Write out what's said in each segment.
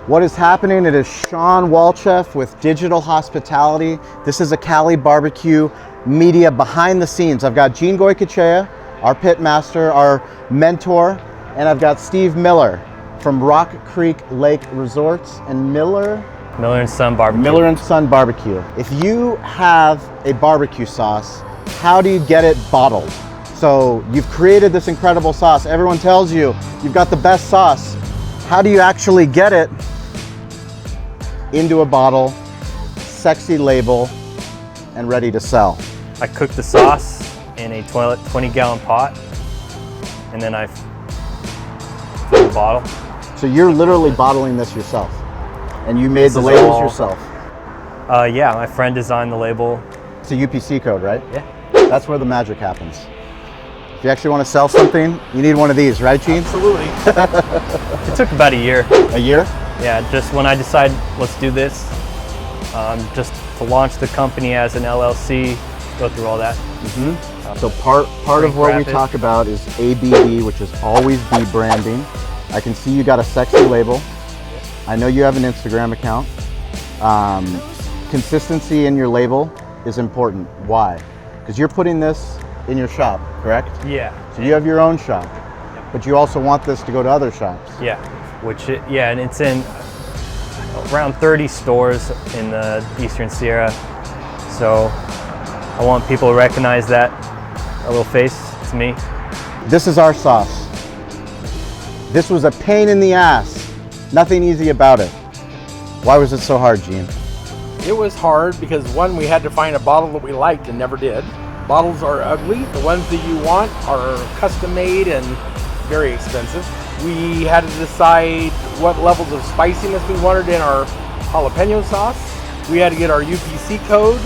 What is happening? It is Shawn Walchef with Digital Hospitality. This is a Cali BBQ Media behind the scenes. I've got Goycochea, our pit master, our mentor, and I've got Steve Miller from Rock Creek Lake Resorts and Miller and Son Barbecue. Miller and Son Barbecue. If you have a barbecue sauce, how do you get it bottled? So you've created this incredible sauce. Everyone tells you you've got the best sauce. How do you actually get it into a bottle, sexy label, and ready to sell? I cook the sauce in a 20-gallon pot, and then I fill the bottle. So you're literally bottling this yourself, and you made the labels yourself? Yeah, my friend designed the label. It's a UPC code, right? Yeah. That's where the magic happens. If you actually want to sell something, you need one of these, right, Gene? Absolutely. It took about a year. A year? Yeah, just when I decided, let's do this, just to launch the company as an LLC, go through all that. So part of what we talk about is ABB, which is always be branding. I can see you got a sexy label. I know you have an Instagram account. Consistency in your label is important. Why? Because you're putting this in your shop, correct? Yeah. So you have your own shop, but you also want this to go to other shops. Yeah, and it's in around 30 stores in the Eastern Sierra. So I want people to recognize that, a little face, it's me. This is our sauce. This was a pain in the ass. Nothing easy about it. Why was it so hard, Gene? It was hard because, one, we had to find a bottle that we liked and never did. Bottles are ugly. The ones that you want are custom made and very expensive. We had to decide what levels of spiciness we wanted in our jalapeno sauce. We had to get our UPC code.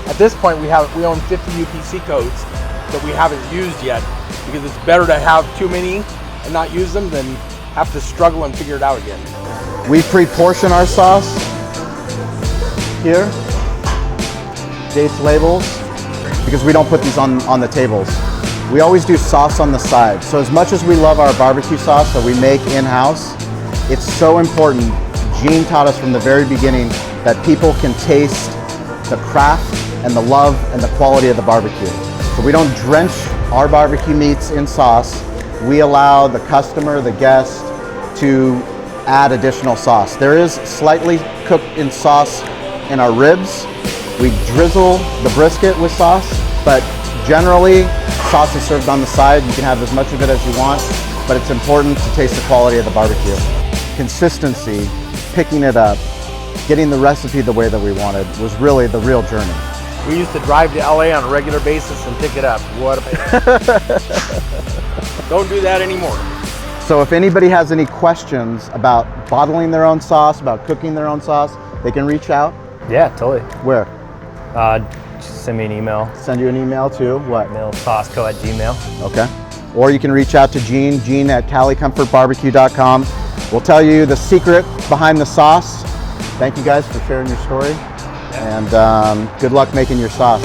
At this point, we own 50 UPC codes that we haven't used yet, because it's better to have too many and not use them than have to struggle and figure it out again. We pre-portion our sauce here, dates, labels, because we don't put these on the tables. We always do sauce on the side. So as much as we love our barbecue sauce that we make in-house, it's so important. Gene taught us from the very beginning that people can taste the craft and the love and the quality of the barbecue. So we don't drench our barbecue meats in sauce. We allow the customer, the guest, to add additional sauce. There is slightly cooked in sauce in our ribs. We drizzle the brisket with sauce, but generally sauce is served on the side. You can have as much of it as you want, but it's important to taste the quality of the barbecue. Consistency, picking it up, getting the recipe the way that we wanted was really the real journey. We used to drive to LA on a regular basis and pick it up. What a pain. Don't do that anymore. So if anybody has any questions about bottling their own sauce, about cooking their own sauce, they can reach out. Yeah, totally. Where? Just send me an email. Send you an email to what? sauceco@gmail. Okay. Or you can reach out to Gene at CaliComfortBarbecue.com. We'll tell you the secret behind the sauce. Thank you guys for sharing your story, and good luck making your sauce.